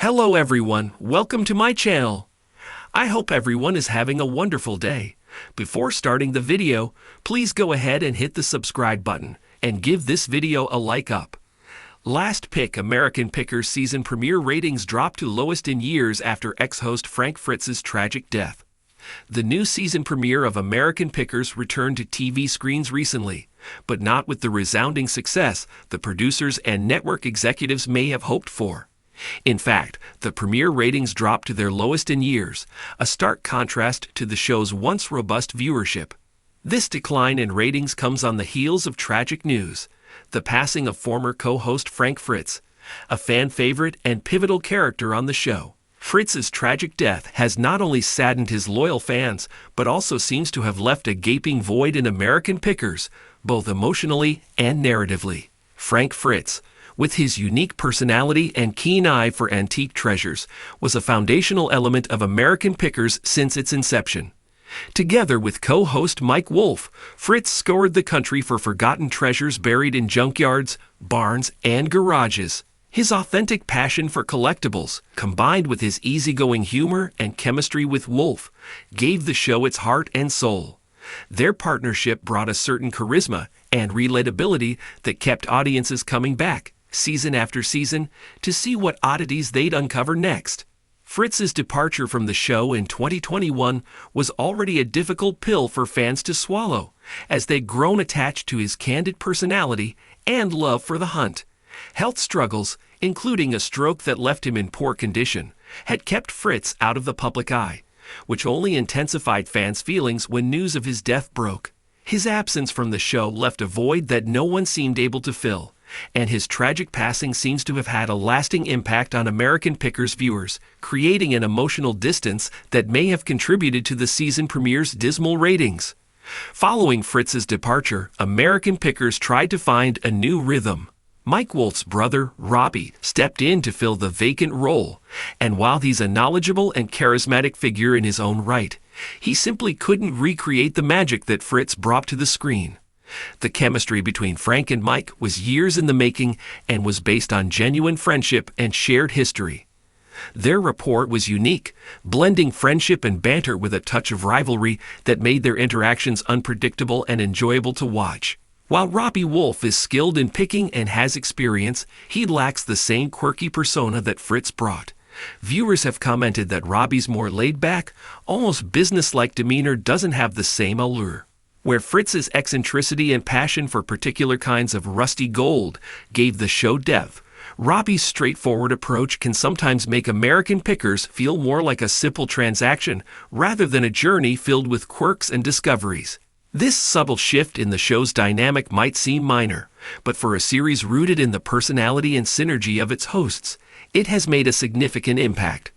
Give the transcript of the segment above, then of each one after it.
Hello everyone, welcome to my channel. I hope everyone is having a wonderful day. Before starting the video, please go ahead and hit the subscribe button and give this video a like up. Last pick, American Pickers season premiere ratings dropped to lowest in years after ex-host Frank Fritz's tragic death. The new season premiere of American Pickers returned to TV screens recently, but not with the resounding success the producers and network executives may have hoped for. In fact, the premiere ratings dropped to their lowest in years, a stark contrast to the show's once robust viewership. This decline in ratings comes on the heels of tragic news: the passing of former co-host Frank Fritz, a fan favorite and pivotal character on the show. Fritz's tragic death has not only saddened his loyal fans, but also seems to have left a gaping void in American Pickers, both emotionally and narratively. Frank Fritz, with his unique personality and keen eye for antique treasures, was a foundational element of American Pickers since its inception. Together with co-host Mike Wolfe, Fritz scoured the country for forgotten treasures buried in junkyards, barns, and garages. His authentic passion for collectibles, combined with his easygoing humor and chemistry with Wolfe, gave the show its heart and soul. Their partnership brought a certain charisma and relatability that kept audiences coming back, season after season, to see what oddities they'd uncover next. Fritz's departure from the show in 2021 was already a difficult pill for fans to swallow, as they'd grown attached to his candid personality and love for the hunt. Health struggles, including a stroke that left him in poor condition, had kept Fritz out of the public eye, which only intensified fans' feelings when news of his death broke. His absence from the show left a void that no one seemed able to fill, and his tragic passing seems to have had a lasting impact on American Pickers viewers, creating an emotional distance that may have contributed to the season premiere's dismal ratings. Following Fritz's departure, American Pickers tried to find a new rhythm. Mike Wolfe's brother, Robbie, stepped in to fill the vacant role, and while he's a knowledgeable and charismatic figure in his own right, he simply couldn't recreate the magic that Fritz brought to the screen. The chemistry between Frank and Mike was years in the making and was based on genuine friendship and shared history. Their rapport was unique, blending friendship and banter with a touch of rivalry that made their interactions unpredictable and enjoyable to watch. While Robbie Wolfe is skilled in picking and has experience, he lacks the same quirky persona that Fritz brought. Viewers have commented that Robbie's more laid-back, almost business-like demeanor doesn't have the same allure. Where Fritz's eccentricity and passion for particular kinds of rusty gold gave the show depth, Robbie's straightforward approach can sometimes make American Pickers feel more like a simple transaction rather than a journey filled with quirks and discoveries. This subtle shift in the show's dynamic might seem minor, but for a series rooted in the personality and synergy of its hosts, it has made a significant impact.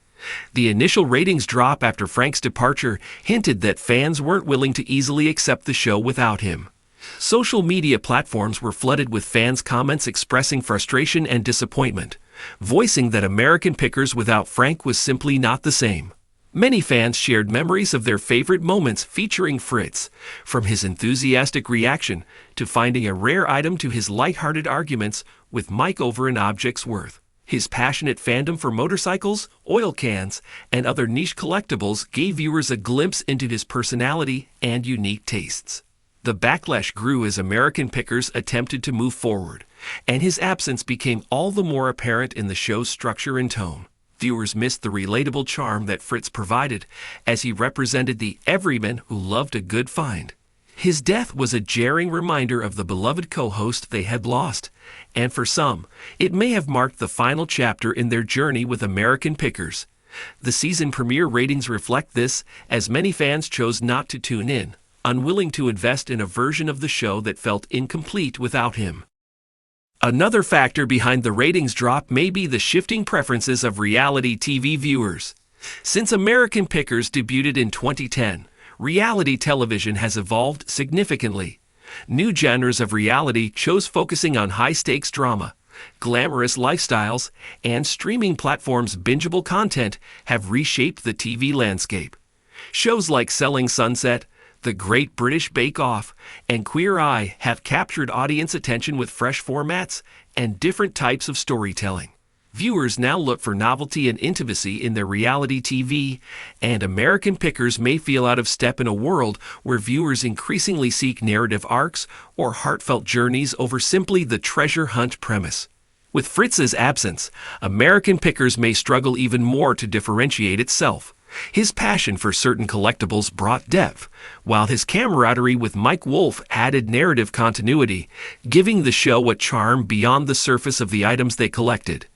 The initial ratings drop after Frank's departure hinted that fans weren't willing to easily accept the show without him. Social media platforms were flooded with fans' comments expressing frustration and disappointment, voicing that American Pickers without Frank was simply not the same. Many fans shared memories of their favorite moments featuring Fritz, from his enthusiastic reaction to finding a rare item to his lighthearted arguments with Mike over an object's worth. His passionate fandom for motorcycles, oil cans, and other niche collectibles gave viewers a glimpse into his personality and unique tastes. The backlash grew as American Pickers attempted to move forward, and his absence became all the more apparent in the show's structure and tone. Viewers missed the relatable charm that Fritz provided, as he represented the everyman who loved a good find. His death was a jarring reminder of the beloved co-host they had lost, and for some, it may have marked the final chapter in their journey with American Pickers. The season premiere ratings reflect this, as many fans chose not to tune in, unwilling to invest in a version of the show that felt incomplete without him. Another factor behind the ratings drop may be the shifting preferences of reality TV viewers. Since American Pickers debuted in 2010, reality television has evolved significantly. New genres of reality shows focusing on high-stakes drama, glamorous lifestyles, and streaming platforms' bingeable content have reshaped the TV landscape. Shows like Selling Sunset, The Great British Bake Off, and Queer Eye have captured audience attention with fresh formats and different types of storytelling. Viewers now look for novelty and intimacy in their reality TV, and American Pickers may feel out of step in a world where viewers increasingly seek narrative arcs or heartfelt journeys over simply the treasure hunt premise. With Fritz's absence, American Pickers may struggle even more to differentiate itself. His passion for certain collectibles brought depth, while his camaraderie with Mike Wolfe added narrative continuity, giving the show a charm beyond the surface of the items they collected.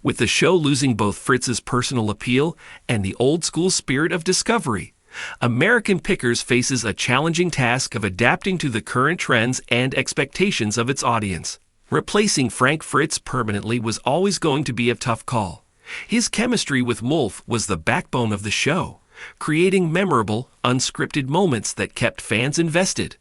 With the show losing both Fritz's personal appeal and the old-school spirit of discovery, American Pickers faces a challenging task of adapting to the current trends and expectations of its audience. Replacing Frank Fritz permanently was always going to be a tough call. His chemistry with Wolfe was the backbone of the show, creating memorable, unscripted moments that kept fans invested.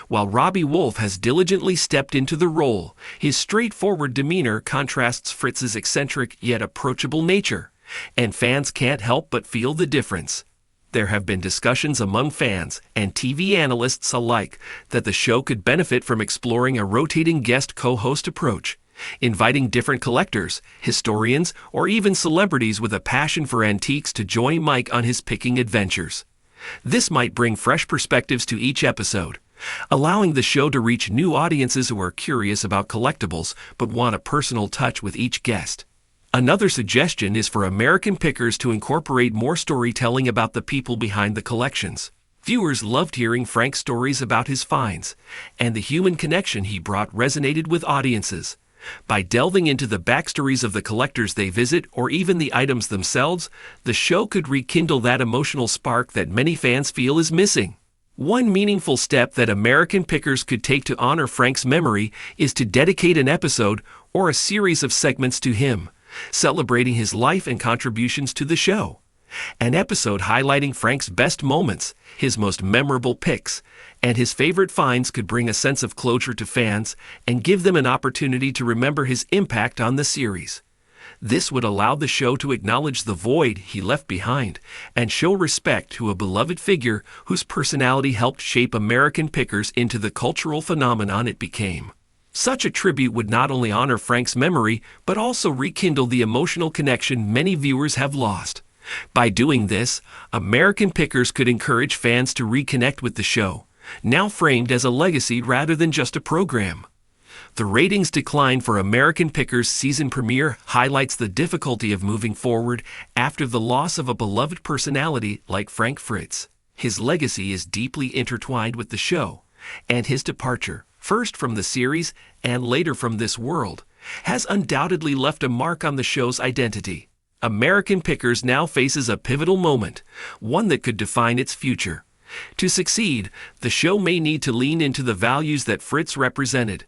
While Robbie Wolfe has diligently stepped into the role, his straightforward demeanor contrasts Fritz's eccentric yet approachable nature, and fans can't help but feel the difference. There have been discussions among fans and TV analysts alike that the show could benefit from exploring a rotating guest co-host approach, inviting different collectors, historians, or even celebrities with a passion for antiques to join Mike on his picking adventures. This might bring fresh perspectives to each episode, allowing the show to reach new audiences who are curious about collectibles but want a personal touch with each guest. Another suggestion is for American Pickers to incorporate more storytelling about the people behind the collections. Viewers loved hearing Frank's stories about his finds, and the human connection he brought resonated with audiences. By delving into the backstories of the collectors they visit or even the items themselves, the show could rekindle that emotional spark that many fans feel is missing. One meaningful step that American Pickers could take to honor Frank's memory is to dedicate an episode or a series of segments to him, celebrating his life and contributions to the show. An episode highlighting Frank's best moments, his most memorable picks, and his favorite finds could bring a sense of closure to fans and give them an opportunity to remember his impact on the series. This would allow the show to acknowledge the void he left behind and show respect to a beloved figure whose personality helped shape American Pickers into the cultural phenomenon it became. Such a tribute would not only honor Frank's memory, but also rekindle the emotional connection many viewers have lost. By doing this, American Pickers could encourage fans to reconnect with the show, now framed as a legacy rather than just a program. The ratings decline for American Pickers' season premiere highlights the difficulty of moving forward after the loss of a beloved personality like Frank Fritz. His legacy is deeply intertwined with the show, and his departure, first from the series and later from this world, has undoubtedly left a mark on the show's identity. American Pickers now faces a pivotal moment, one that could define its future. To succeed, the show may need to lean into the values that Fritz represented: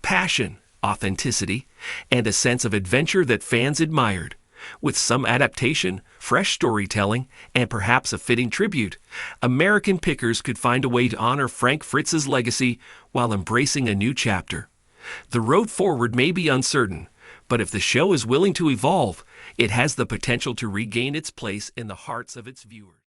passion, authenticity, and a sense of adventure that fans admired. With some adaptation, fresh storytelling, and perhaps a fitting tribute, American Pickers could find a way to honor Frank Fritz's legacy while embracing a new chapter. The road forward may be uncertain, but if the show is willing to evolve, it has the potential to regain its place in the hearts of its viewers.